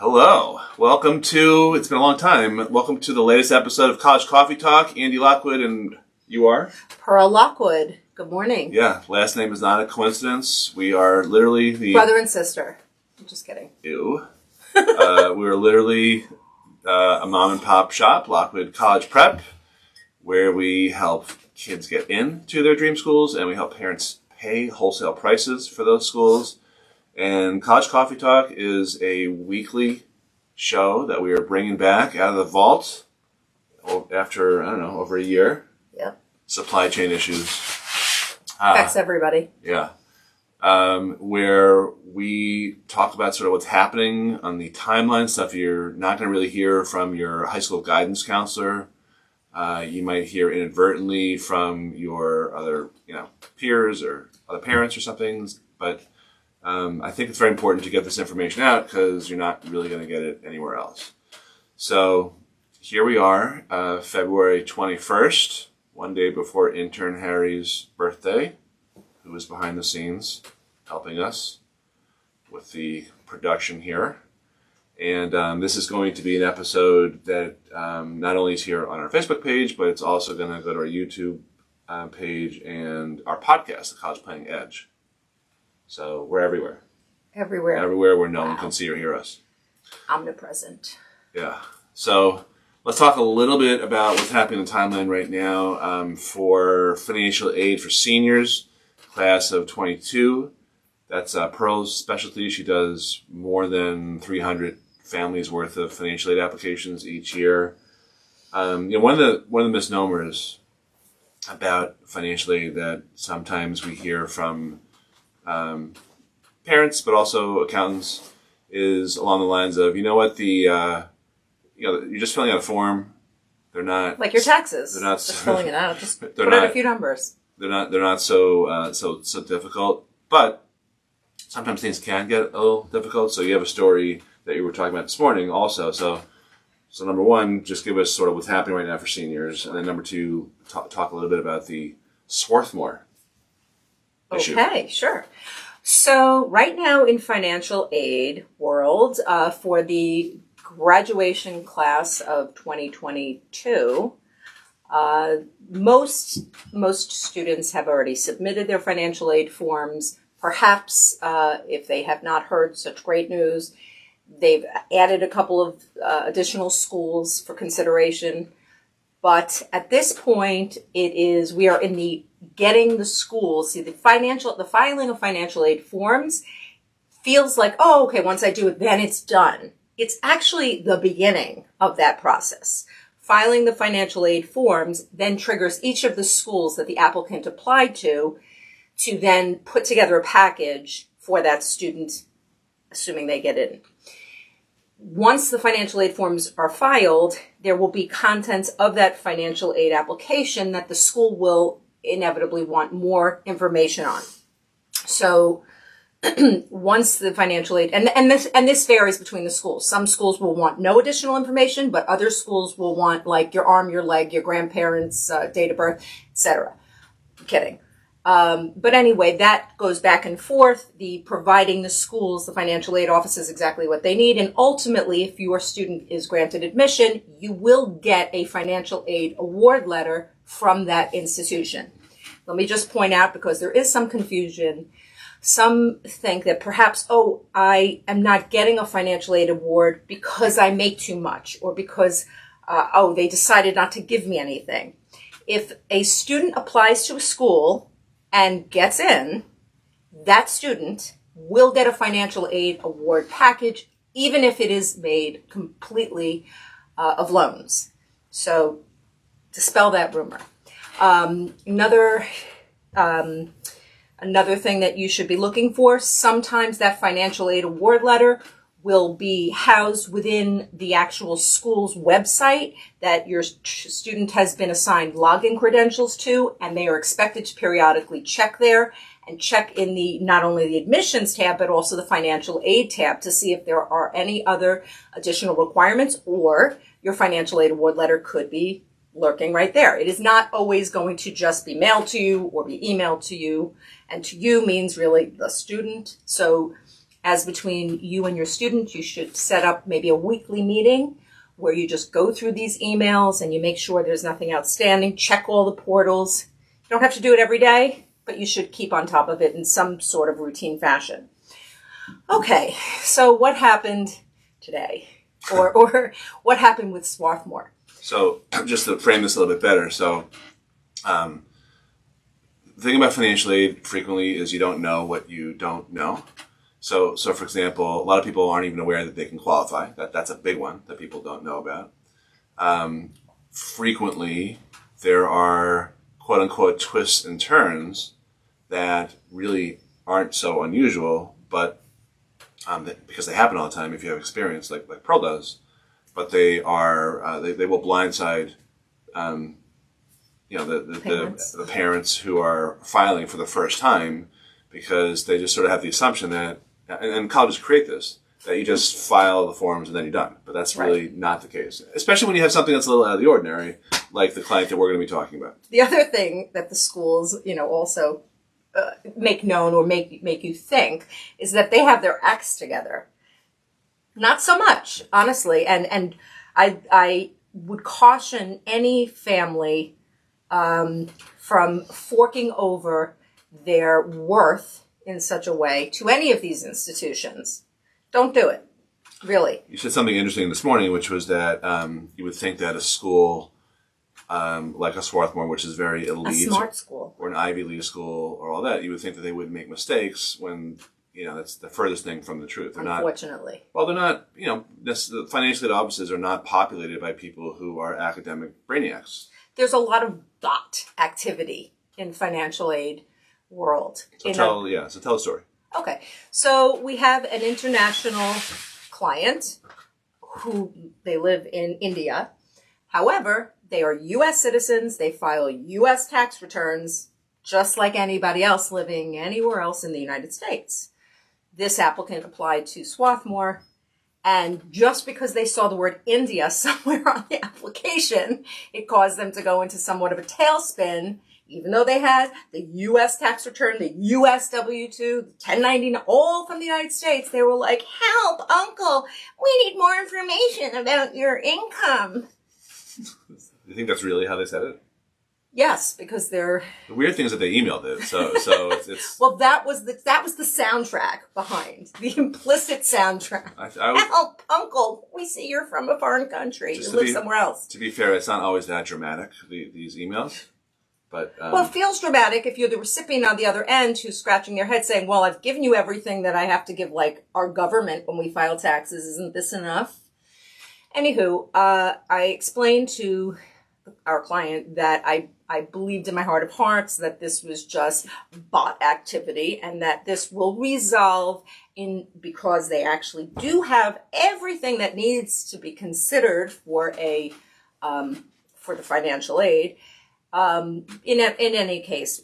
Hello. It's been a long time. Welcome to the latest episode of College Coffee Talk. Andy Lockwood, and you are? Pearl Lockwood. Good morning. Yeah, last name is not a coincidence. We are literally the... Brother and sister. I'm just kidding. Ew. We're literally a mom and pop shop, Lockwood College Prep, where we help kids get into their dream schools, and we help parents pay wholesale prices for those schools. And College Coffee Talk is a weekly show that we are bringing back out of the vault after, over a year. Yep. Supply chain issues. Affects everybody. Yeah. Where we talk about sort of what's happening on the timeline, stuff you're not going to really hear from your high school guidance counselor. You might hear inadvertently from your other, peers or other parents or something, but I think it's very important to get this information out because you're not really going to get it anywhere else. So here we are, February 21st, one day before intern Harry's birthday, who is behind the scenes helping us with the production here. And this is going to be an episode that not only is here on our Facebook page, but it's also going to go to our YouTube page and our podcast, The College Planning Edge. So we're everywhere. Everywhere where no one can see or hear us. Omnipresent. Yeah. So let's talk a little bit about what's happening in the timeline right now for financial aid for seniors, class of 22. That's Pearl's specialty. She does more than 300 families worth of financial aid applications each year. One of the misnomers about financial aid that sometimes we hear from parents, but also accountants, is along the lines of, you're just filling out a form. They're not like your taxes. They're not just filling it out. Just put in a few numbers. They're not so difficult, but sometimes things can get a little difficult. So you have a story that you were talking about this morning, also. So number one, just give us sort of what's happening right now for seniors, and then number two, talk a little bit about the Swarthmore issue. Okay, sure. So right now in financial aid world, for the graduation class of 2022, most students have already submitted their financial aid forms. Perhaps if they have not heard such great news, they've added a couple of additional schools for consideration. But at this point, we are in the getting the schools. See, the filing of financial aid forms feels like, once I do it, then it's done. It's actually the beginning of that process. Filing the financial aid forms then triggers each of the schools that the applicant applied to then put together a package for that student, assuming they get in. Once the financial aid forms are filed, there will be contents of that financial aid application that the school will inevitably want more information on. So once the financial aid, and this varies between the schools. Some schools will want no additional information, but other schools will want like your arm, your leg, your grandparents' date of birth, etc. I'm kidding. But anyway, that goes back and forth. Providing the schools, the financial aid offices, exactly what they need. And ultimately, if your student is granted admission, you will get a financial aid award letter from that institution. Let me just point out, because there is some confusion. Some think that perhaps, I am not getting a financial aid award because I make too much, or because, they decided not to give me anything. If a student applies to a school and gets in, that student will get a financial aid award package, even if it is made completely of loans. So dispel that rumor. Another thing that you should be looking for, sometimes that financial aid award letter will be housed within the actual school's website that your student has been assigned login credentials to, and they are expected to periodically check there and check in not only the admissions tab, but also the financial aid tab to see if there are any other additional requirements, or your financial aid award letter could be lurking right there. It is not always going to just be mailed to you or be emailed to you, and to you means really the student. So as between you and your student, you should set up maybe a weekly meeting where you just go through these emails and you make sure there's nothing outstanding, check all the portals. You don't have to do it every day, but you should keep on top of it in some sort of routine fashion. Okay, so what happened today? Or what happened with Swarthmore? So just to frame this a little bit better, so the thing about financial aid frequently is you don't know what you don't know. So for example, a lot of people aren't even aware that they can qualify. That's a big one that people don't know about. Frequently, there are quote unquote twists and turns that really aren't so unusual, but because they happen all the time if you have experience like Pearl does, but they are they will blindside the parents who are filing for the first time because they just sort of have the assumption that, and colleges create this, that you just file the forms and then you're done. But that's really not the case, especially when you have something that's a little out of the ordinary, like the client that we're going to be talking about. The other thing that the schools, also make known or make you think is that they have their acts together. Not so much, honestly, and I would caution any family from forking over their worth in such a way to any of these institutions. Don't do it, really. You said something interesting this morning, which was that you would think that a school like a Swarthmore, which is very elite, a smart school, or an Ivy League school, or all that, you would think that they would make mistakes when that's the furthest thing from the truth. They're unfortunately. They're not. The financial aid offices are not populated by people who are academic brainiacs. There's a lot of dot activity in financial aid world. So tell a story. Okay, so we have an international client who they live in India. However, they are U.S. citizens. They file U.S. tax returns just like anybody else living anywhere else in the United States. This applicant applied to Swarthmore, and just because they saw the word India somewhere on the application, it caused them to go into somewhat of a tailspin, even though they had the U.S. tax return, the U.S. W-2, the 1099, all from the United States. They were like, help, uncle, we need more information about your income. You think that's really how they said it? Yes, because they're... The weird thing is that they emailed it, so it's... Well, that was the soundtrack behind, the implicit soundtrack. Help, uncle, we see you're from a foreign country. You live somewhere else. To be fair, it's not always that dramatic, these emails. But, well, it feels dramatic if you're the recipient on the other end who's scratching their head saying, well, I've given you everything that I have to give, like, our government when we file taxes. Isn't this enough? Anywho, I explained to our client that I believed in my heart of hearts that this was just bot activity and that this will resolve because they actually do have everything that needs to be considered for for the financial aid. In any case,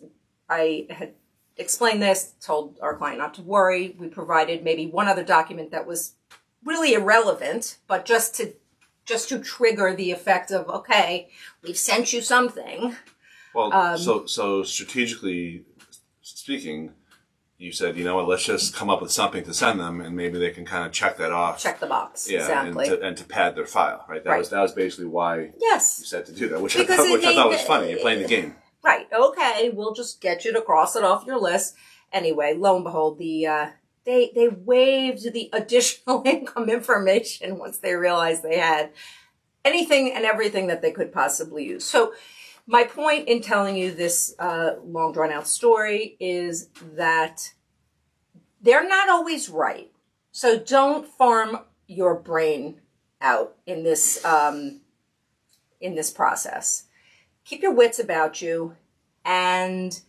I had explained this, told our client not to worry. We provided maybe one other document that was really irrelevant, but just to trigger the effect of, okay, we've sent you something. Well, so strategically speaking, you said, you know what, let's just come up with something to send them, and maybe they can kind of check that off. Check the box, yeah, exactly. And to pad their file, right? That was basically why you said to do that, which I thought was funny. You're playing the game. Right, okay, we'll just get you to cross it off your list. Anyway, lo and behold, they waived the additional income information once they realized they had anything and everything that they could possibly use. So my point in telling you this long drawn out story is that they're not always right. So don't farm your brain out in this process. Keep your wits about you and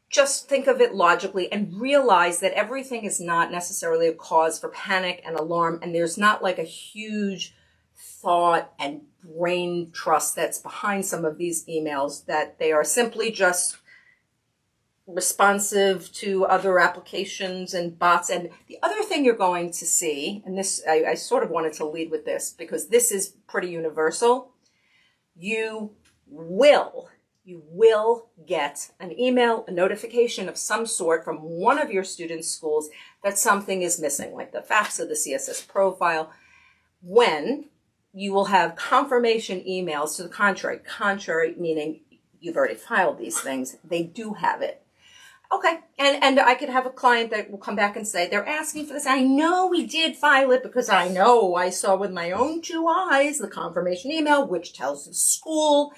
just think of it logically and realize that everything is not necessarily a cause for panic and alarm, and there's not like a huge thought and brain trust that's behind some of these emails, that they are simply just responsive to other applications and bots. And the other thing you're going to see, and this, I sort of wanted to lead with this because this is pretty universal, you will you will get an email, a notification of some sort from one of your students' schools that something is missing, like the FAFSA, the CSS Profile, when you will have confirmation emails to the contrary. Contrary meaning you've already filed these things. They do have it. Okay, and I could have a client that will come back and say, they're asking for this. I know we did file it because I know I saw with my own two eyes the confirmation email, which tells the school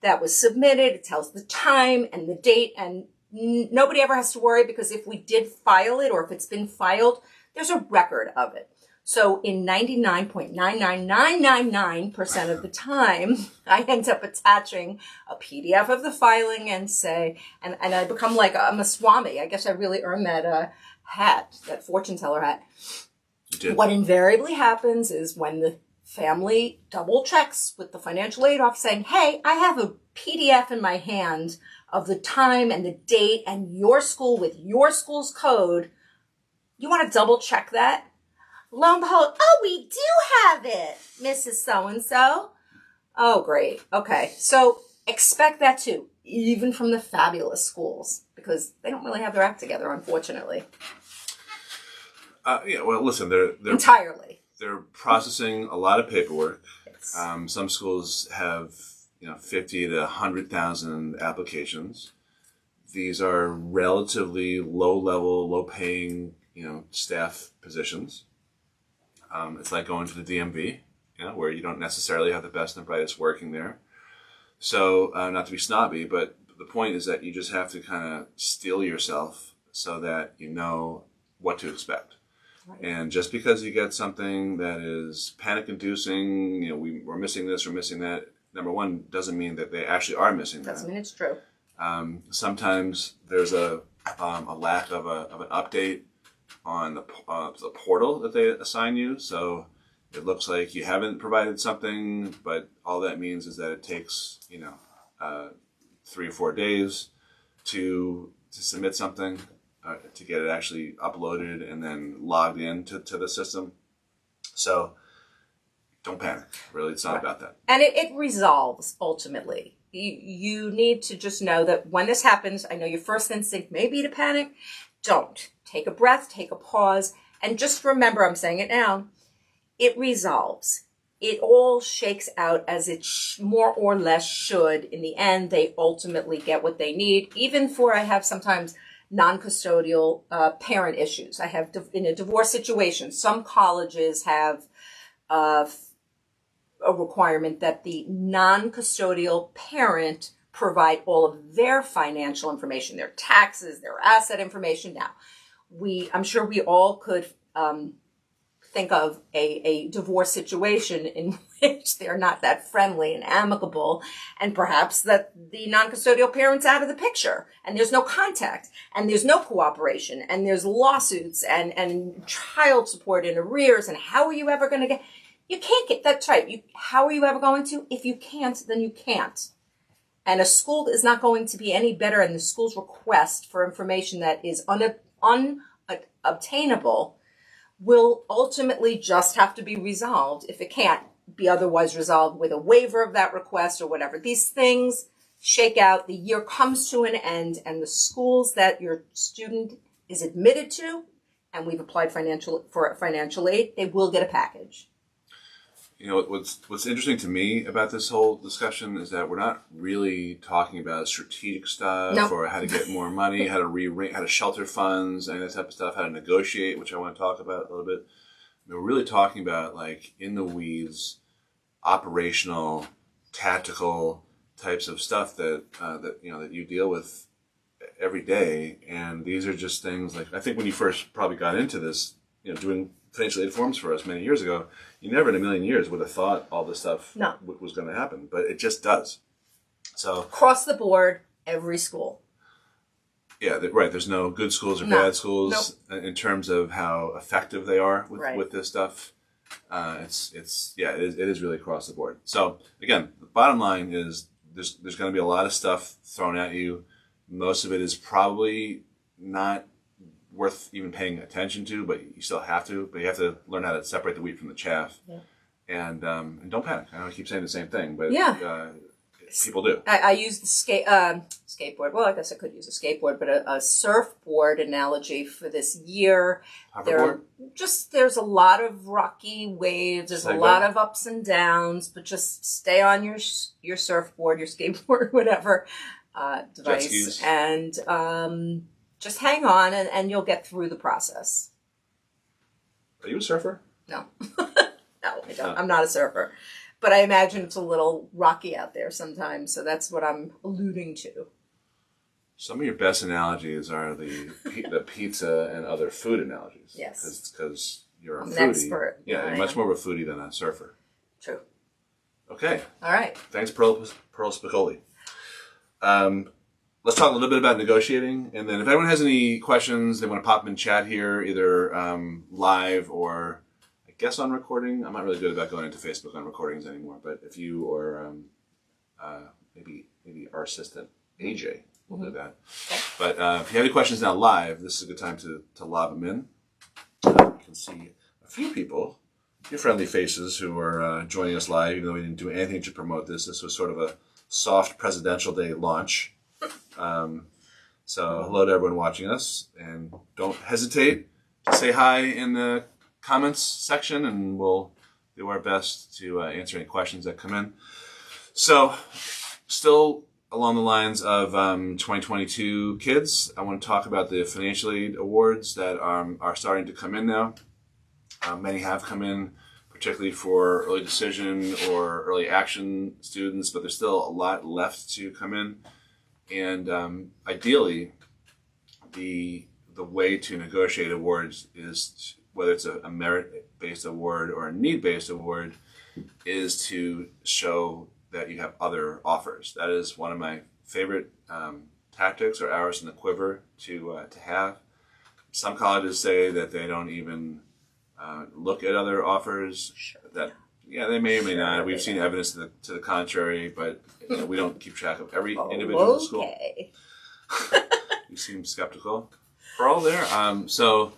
that was submitted. It tells the time and the date, and nobody ever has to worry, because if we did file it or if it's been filed, there's a record of it. So in 99.99999% of the time, I end up attaching a PDF of the filing and say, and I become like, I'm a swami. I guess I really earned that hat, that fortune teller hat. What invariably happens is when the family double checks with the financial aid office saying, hey, I have a PDF in my hand of the time and the date and your school with your school's code. You want to double check that? Lo and behold, oh, we do have it, Mrs. So-and-so. Oh, great. Okay. So expect that too, even from the fabulous schools, because they don't really have their act together, unfortunately. Yeah, well, listen, they're entirely. They're processing a lot of paperwork. Yes. Some schools have 50 to 100,000 applications. These are relatively low-level, low-paying staff positions. It's like going to the DMV, where you don't necessarily have the best and brightest working there. So, not to be snobby, but the point is that you just have to kind of steel yourself so that you know what to expect. Right. And just because you get something that is panic-inducing, we're missing this or missing that, number one, doesn't mean that they actually are missing that. Doesn't mean it's true. Sometimes there's a lack of an update on the portal that they assign you. So it looks like you haven't provided something, but all that means is that it takes 3 or 4 days to submit something, to get it actually uploaded and then logged into the system. So don't panic. Really, it's not about that. And it resolves ultimately. You need to just know that when this happens, I know your first instinct may be to panic. Don't. Take a breath, take a pause, and just remember, I'm saying it now, it resolves. It all shakes out as it more or less should. In the end, they ultimately get what they need. Even I have sometimes non-custodial parent issues. I have, in a divorce situation, some colleges have a requirement that the non-custodial parent provide all of their financial information, their taxes, their asset information. Now, I'm sure we all could think of a divorce situation in which they're not that friendly and amicable, and perhaps that the non-custodial parent's out of the picture, and there's no contact, and there's no cooperation, and there's lawsuits and child support in arrears, and how are you ever going to get? You can't get, that's right. How are you ever going to? If you can't, then you can't. And a school is not going to be any better in the school's request for information that is unobtainable will ultimately just have to be resolved if it can't be otherwise resolved with a waiver of that request or whatever. These things shake out. The year comes to an end, and the schools that your student is admitted to, and we've applied for financial aid, they will get a package. What's interesting to me about this whole discussion is that we're not really talking about strategic stuff or how to get more money, how to shelter funds, and that type of stuff, how to negotiate, which I want to talk about a little bit. We're really talking about like in the weeds, operational, tactical types of stuff that you deal with every day, and these are just things like I think when you first probably got into this, doing financial aid forms for us many years ago, you never in a million years would have thought all this stuff was going to happen, but it just does. So across the board, every school. Yeah, right. There's no good schools or bad schools in terms of how effective they are with this stuff. It is really across the board. So again, the bottom line is there's going to be a lot of stuff thrown at you. Most of it is probably not worth even paying attention to, but you still have to. But you have to learn how to separate the wheat from the chaff. Yeah. And don't panic. I know I keep saying the same thing, but people do. I use the skateboard. Well, I guess I could use a skateboard, but a surfboard analogy for this year. Hoverboard? There's a lot of rocky waves. There's a lot of ups and downs, but just stay on your surfboard, your skateboard, whatever device, and just hang on, and you'll get through the process. Are you a surfer? No, no, I don't. I'm not a surfer. But I imagine it's a little rocky out there sometimes, so that's what I'm alluding to. Some of your best analogies are the pizza and other food analogies. Yes. Because you're a I'm foodie. an expert. Yeah, you're much more of a foodie than a surfer. True. Okay. All right. Thanks, Pearl Spicoli. Let's talk a little bit about negotiating, and then if anyone has any questions, they want to pop them in chat here, either live or I guess on recording. I'm not really good about going into Facebook on recordings anymore, but if you or maybe our assistant AJ will do that. Okay. But if you have any questions now live, this is a good time to lob them in. You can see a few people, a few friendly faces who are joining us live, even though we didn't do anything to promote this. This was sort of a soft Presidential Day launch. So hello to everyone watching us, and don't hesitate to say hi in the comments section, and we'll do our best to answer any questions that come in. So, still along the lines of 2022 kids, I want to talk about the financial aid awards that are starting to come in now. Many have come in, particularly for early decision or early action students, but there's still a lot left to come in. And ideally, the way to negotiate awards is, whether it's a merit-based award or a need-based award, is to show that you have other offers. That is one of my favorite tactics or arrows in the quiver to have. Some colleges say that they don't even look at other offers. Sure. They may or may not. We've seen evidence to the contrary, but we don't keep track of every individual school. You seem skeptical. Pearl there. So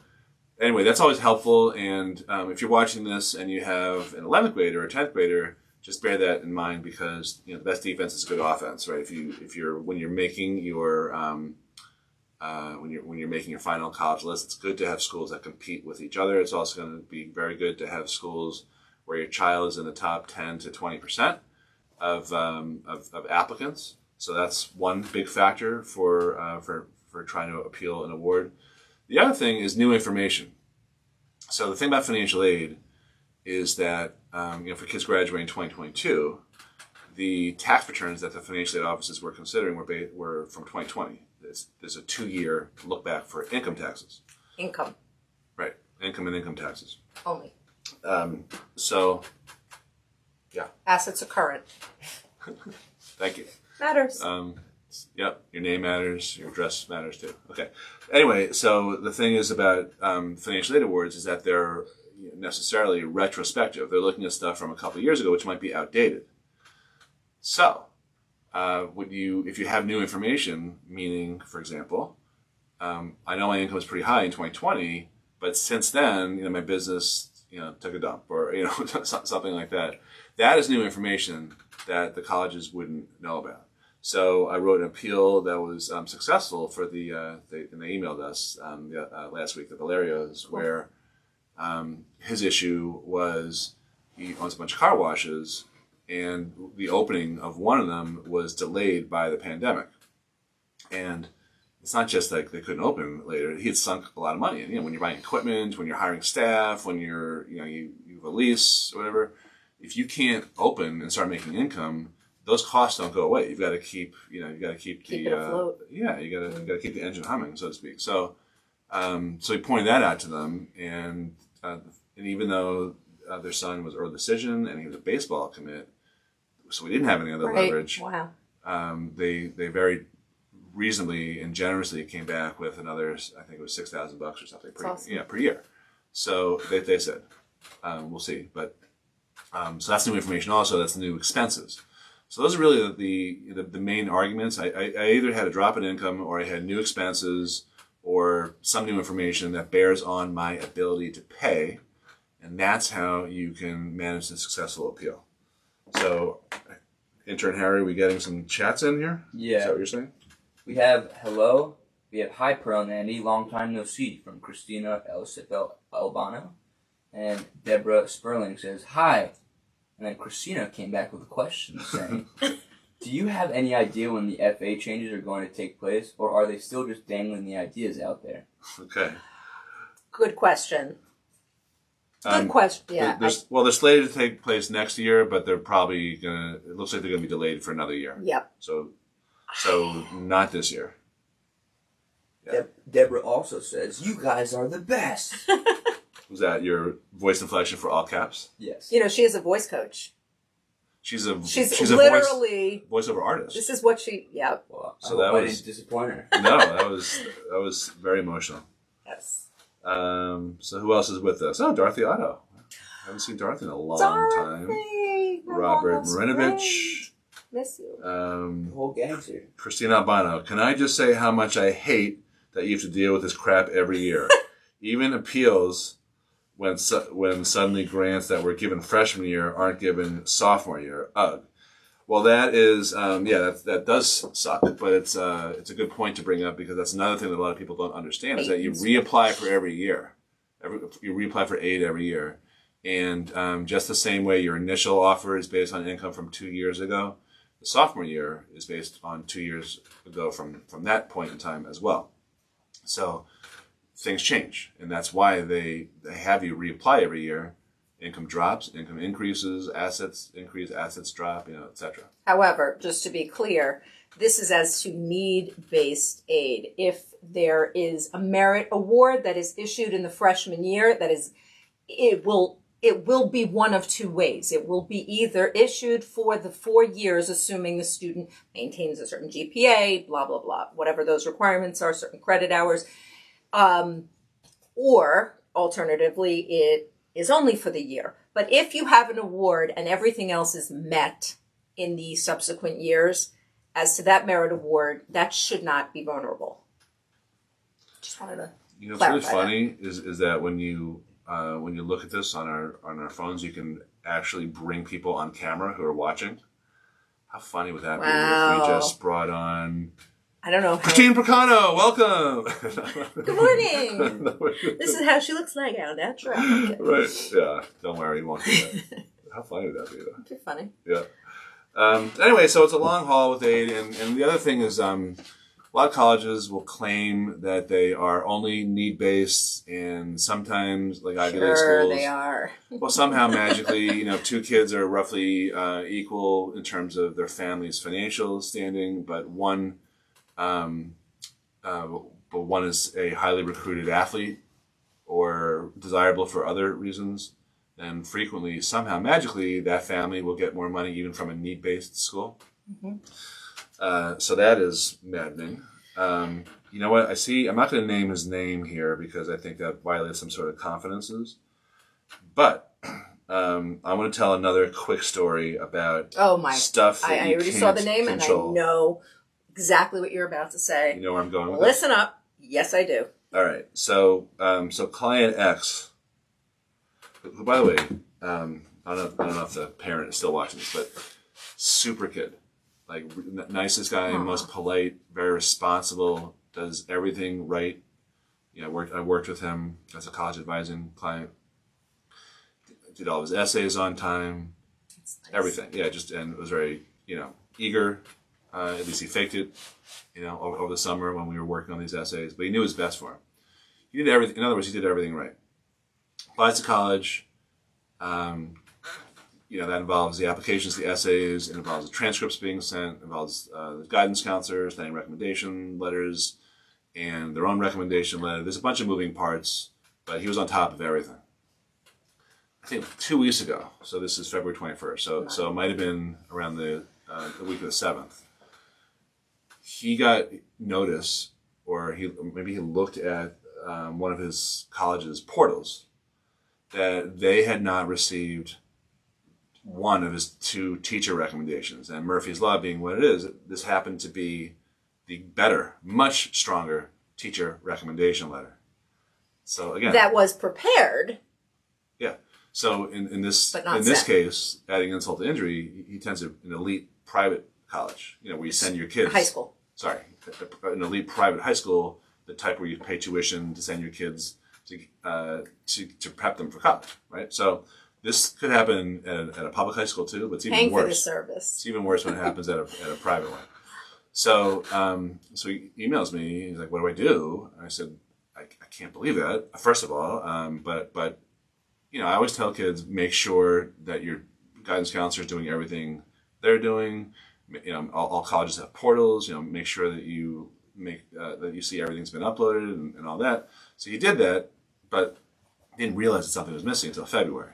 anyway, that's always helpful. And if you're watching this and you have an 11th grader or a 10th grader, just bear that in mind, because the best defense is good offense, right? When you're making your when you're making your final college list, it's good to have schools that compete with each other. It's also going to be very good to have schools where your child is in the top 10 to 20% of applicants. So that's one big factor for trying to appeal an award. The other thing is new information. So the thing about financial aid is that for kids graduating in 2022, the tax returns that the financial aid offices were considering were from 2020. There's a 2-year look back for income taxes. Income. Right, income and income taxes. Only. So, yeah. Assets are current. Thank you. Matters. Yep, your name matters, your address matters too. Okay. Anyway, so the thing is about financial aid awards is that they're necessarily retrospective. They're looking at stuff from a couple of years ago, which might be outdated. So, if you have new information, meaning, for example, I know my income was pretty high in 2020, but since then, my business took a dump, or something like that. That is new information that the colleges wouldn't know about. So I wrote an appeal that was successful for and they emailed us last week, the Valerios, where his issue was he owns a bunch of car washes, and the opening of one of them was delayed by the pandemic. And it's not just like they couldn't open later. He had sunk a lot of money. And, when you're buying equipment, when you're hiring staff, when you have a lease, or whatever, if you can't open and start making income, those costs don't go away. You've got to keep it afloat. You got to keep the engine humming, so to speak. So, so he pointed that out to them, and even though their son was early decision and he was a baseball commit, so we didn't have any other leverage. Wow. They very reasonably and generously came back with another, I think it was $6,000 or something per year. So they said, we'll see. But so that's new information. Also, that's new expenses. So those are really the main arguments. I either had a drop in income, or I had new expenses, or some new information that bears on my ability to pay, and that's how you can manage the successful appeal. So Intern Harry, we getting some chats in here? Yeah. Is that what you're saying? We have hello. We have hi, Pearl and Andy. Long time no see from Christina Albano. And Deborah Sperling says hi. And then Christina came back with a question saying, do you have any idea when the FA changes are going to take place, or are they still just dangling the ideas out there? Okay. Good question. Good question. Yeah. They're slated to take place next year, but they're probably gonna. It looks like they're gonna be delayed for another year. Yep. So not this year. Yeah. Deborah also says, you guys are the best. Was that your voice inflection for all caps? Yes. You know, she is a voice coach. She's literally a voiceover artist. This is what she. Yeah. Well, So that I was didn't disappoint her. No, that was very emotional. Yes. So who else is with us? Oh, Dorothy Otto. I haven't seen Dorothy in a long time. Robert Marinovich. Miss you. The whole gang's here. Christina Albano. Can I just say how much I hate that you have to deal with this crap every year? Even appeals when suddenly grants that were given freshman year aren't given sophomore year. Ugh. Well, that is, that does suck, but it's a good point to bring up because that's another thing that a lot of people don't understand is that you reapply for every year. You reapply for aid every year. And just the same way your initial offer is based on income from 2 years ago, the sophomore year is based on 2 years ago from that point in time as well. So things change, and that's why they have you reapply every year. Income drops, income increases, assets increase, assets drop, etc. However, just to be clear, this is as to need-based aid. If there is a merit award that is issued in the freshman year, it will be one of two ways. It will be either issued for the 4 years, assuming the student maintains a certain GPA, blah, blah, blah, whatever those requirements are, certain credit hours, or alternatively, it is only for the year. But if you have an award and everything else is met in the subsequent years, as to that merit award, that should not be vulnerable. Just wanted to What's clarify really funny is that when you look at this on our phones, you can actually bring people on camera who are watching. How funny would that be if we just brought on I don't know. Christine Procano, welcome. Good morning. This is how she looks like out. That's right. Okay. Right. Yeah. Don't worry, you won't do that. How funny would that be, though? Too funny. Yeah. Anyway, so it's a long haul with aid, and the other thing is, a lot of colleges will claim that they are only need-based, and sometimes, like Ivy League schools, Sure, they are. Well, somehow magically, 2 kids are roughly equal in terms of their family's financial standing, but one is a highly recruited athlete or desirable for other reasons. And frequently, somehow, magically, that family will get more money even from a need-based school. Mm-hmm. So that is maddening. You know what? I'm not going to name his name here because I think that violates some sort of confidences. But I want to tell another quick story about stuff that I already saw the name control. And I know exactly what you're about to say. You know where I'm going with Listen up. Yes, I do. All right. So client X, who, by the way, I don't know if the parent is still watching this, but super kid, like nicest guy, most polite, very responsible, does everything right. I worked with him as a college advising client. Did all of his essays on time, nice. Everything. Yeah, and was very eager. At least he faked it, over the summer when we were working on these essays. But he knew it was best for him. He did everything. In other words, he did everything right. Applies to college. That involves the applications, the essays. It involves the transcripts being sent. It involves the guidance counselors, sending recommendation letters, and their own recommendation letter. There's a bunch of moving parts, but he was on top of everything. I think 2 weeks ago. So this is February 21st. So it might have been around the week of the 7th. He got notice, or maybe he looked at one of his college's portals that they had not received one of his 2 teacher recommendations. And Murphy's Law being what it is, this happened to be the better, much stronger teacher recommendation letter. So again, that was prepared. Yeah. So in this But not this SEC. case, adding insult to injury, he attends an elite private college. Where you send your kids. High school. Sorry, an elite private high school, the type where you pay tuition to send your kids to prep them for college, right? So this could happen at a public high school too, but it's even Paying worse. for the service. It's even worse when it happens at a private one. So so he emails me. He's like, "What do I do?" And I said, "I can't believe that. First of all, but I always tell kids, make sure that your guidance counselor is doing everything they're doing. All colleges have portals. Make sure that you that you see everything's been uploaded and all that." So he did that, but didn't realize that something was missing until February.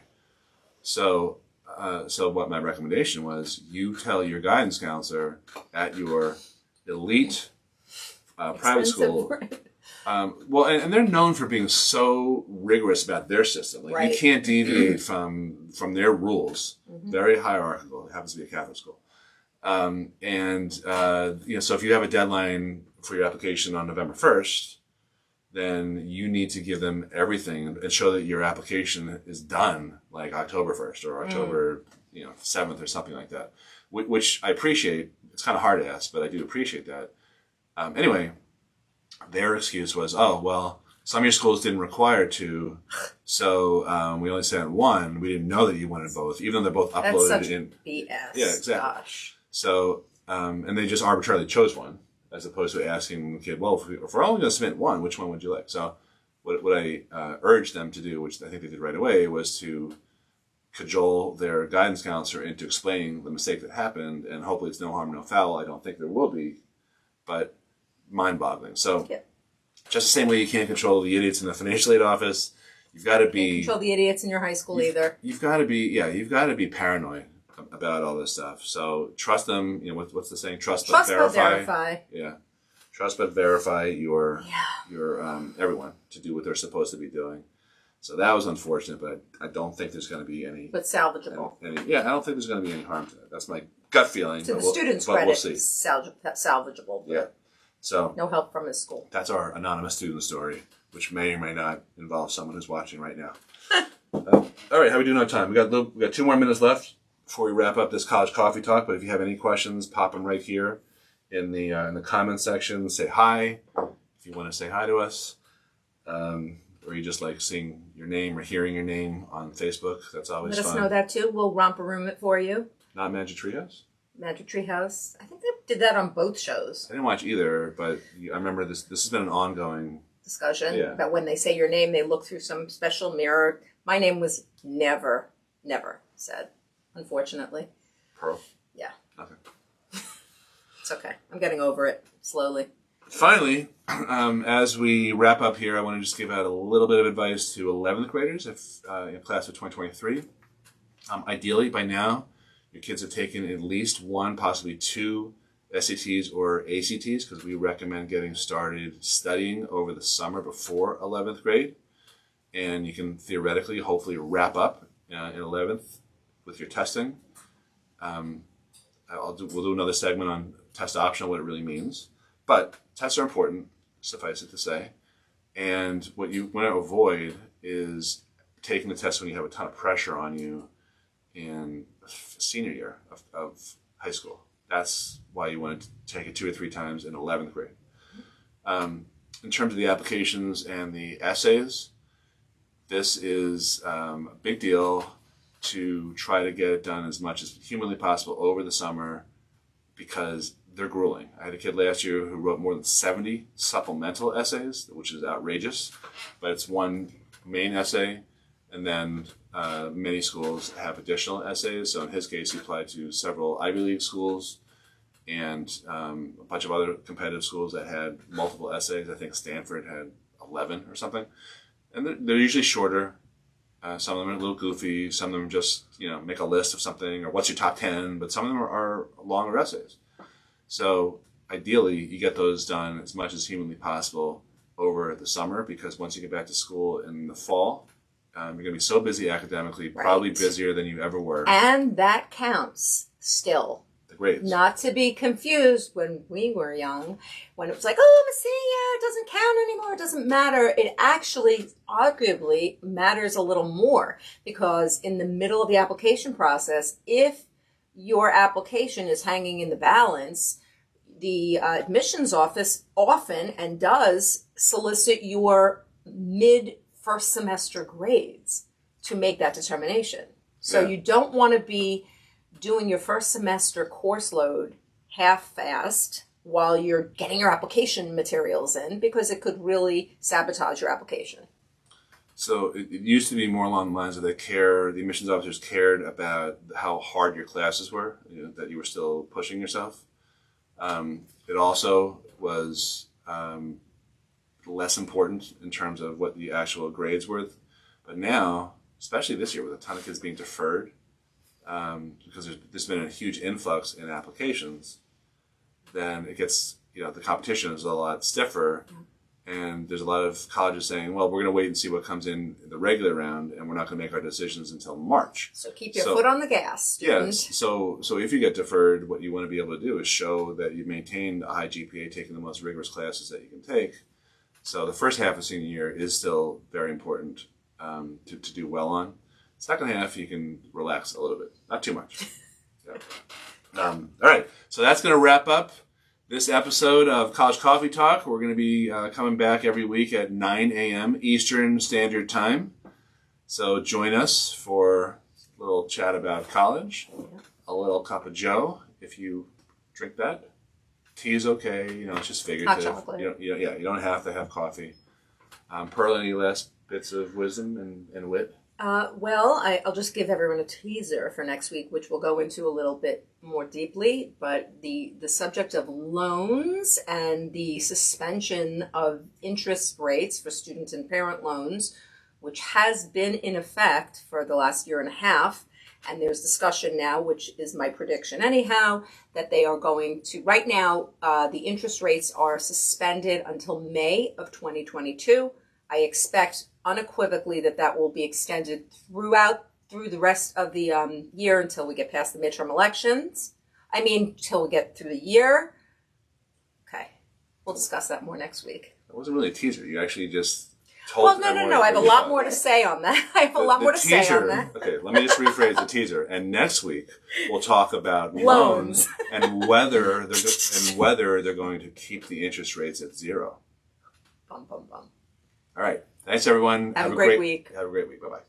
So what my recommendation was, you tell your guidance counselor at your elite private school. Well, and they're known for being so rigorous about their system. Like Right. you can't deviate from their rules. Very hierarchical. It happens to be a Catholic school. So if you have a deadline for your application on November 1st, then you need to give them everything and show that your application is done like October 1st or October 7th or something like that, which I appreciate. It's kind of hard to ask, but I do appreciate that. Anyway, their excuse was, oh, well, some of your schools didn't require to, so we only sent one. We didn't know that you wanted both, even though they're both uploaded That's such in. BS. Yeah, exactly. Gosh. So, and they just arbitrarily chose one, as opposed to asking the kid, well, if we're only going to submit one, which one would you like? So what I urged them to do, which I think they did right away, was to cajole their guidance counselor into explaining the mistake that happened, and hopefully it's no harm, no foul. I don't think there will be, but mind-boggling. So Yep. just the same way you can't control the idiots in the financial aid office, you've got to Can't be... control the idiots in your high school either. You've got to be paranoid about all this stuff. So trust them. What's the saying? Trust but verify. Yeah. Trust but verify your everyone to do what they're supposed to be doing. So that was unfortunate, but I don't think there's going to be any. But salvageable. I don't think there's going to be any harm to that. That's my gut feeling. To the but student's but credit, we'll see. salvageable. But Yeah. So no help from his school. that's our anonymous student story, which may or may not involve someone who's watching right now. All right, how are we doing on time? We got 2 more minutes left before we wrap up this college coffee talk. But if you have any questions, pop them right here in the comment section. Say hi if you want to say hi to us, or you just like seeing your name or hearing your name on Facebook. That's always Let fun. us know that too. We'll romper room it for you. Not Magic Treehouse? Magic Treehouse. I think they did that on both shows. I didn't watch either, but I remember this. This has been an ongoing Discussion Yeah. about when they say your name, they look through some special mirror. My name was never said, unfortunately. Pearl. Yeah, Okay. it's okay. I'm getting over it slowly. Finally, as we wrap up here, I want to just give out a little bit of advice to 11th graders if in class of 2023. Ideally, by now, your kids have taken at least 1, possibly 2 SATs or ACTs, because we recommend getting started studying over the summer before 11th grade. And you can theoretically, hopefully, wrap up in 11th with your testing. We'll do another segment on test optional, what it really means. But tests are important, suffice it to say. And what you want to avoid is taking the test when you have a ton of pressure on you in senior year of high school. That's why you want to take it 2 or 3 times in 11th grade. In terms of the applications and the essays, this is a big deal to try to get it done as much as humanly possible over the summer because they're grueling. I had a kid last year who wrote more than 70 supplemental essays, which is outrageous, but it's one main essay, and then many schools have additional essays. So in his case, he applied to several Ivy League schools and a bunch of other competitive schools that had multiple essays. I think Stanford had 11 or something. And they're usually shorter. Some of them are a little goofy. Some of them just, make a list of something or what's your top 10. But some of them are longer essays. So ideally, you get those done as much as humanly possible over the summer because once you get back to school in the fall, you're going to be so busy academically, probably busier than you ever were. And that counts still. The grades. Not to be confused when we were young, when it was like, oh, I'm a senior, it doesn't count anymore, it doesn't matter. It actually, arguably, matters a little more because in the middle of the application process, if your application is hanging in the balance, the admissions office often and does solicit your mid-first semester grades to make that determination. So you don't want to be doing your first semester course load half-assed while you're getting your application materials in because it could really sabotage your application. So it used to be more along the lines of the admissions officers cared about how hard your classes were, that you were still pushing yourself. It also was less important in terms of what the actual grades were. But now, especially this year with a ton of kids being deferred, because there's been a huge influx in applications, then it gets, the competition is a lot stiffer. And there's a lot of colleges saying, well, we're going to wait and see what comes in the regular round, and we're not going to make our decisions until March. So keep your foot on the gas, student. Yes. So if you get deferred, what you want to be able to do is show that you maintained a high GPA, taking the most rigorous classes that you can take. So the first half of senior year is still very important to do well on. Second half, you can relax a little bit. Not too much. All right. So that's going to wrap up this episode of College Coffee Talk. We're going to be coming back every week at 9 a.m. Eastern Standard Time. So join us for a little chat about college, a little cup of joe if you drink that. Tea is okay. It's just figurative. Hot chocolate. You don't have to have coffee. Pearl, any last bits of wisdom and wit? I'll just give everyone a teaser for next week, which we'll go into a little bit more deeply. But the subject of loans and the suspension of interest rates for student and parent loans, which has been in effect for the last year and a half. And there's discussion now, which is my prediction anyhow, that they are going to, right now, the interest rates are suspended until May of 2022. I expect unequivocally that will be extended through the rest of the year until we get past the midterm elections. Till we get through the year. Okay. We'll discuss that more next week. That wasn't really a teaser. You actually just told everyone. No. I have a lot more to say on that. I have a lot more to say on that. Okay, let me just rephrase the teaser. And next week, we'll talk about loans and whether they're going to keep the interest rates at zero. Bum, bum, bum. All right. Thanks, everyone. Have a great week. Have a great week. Bye-bye.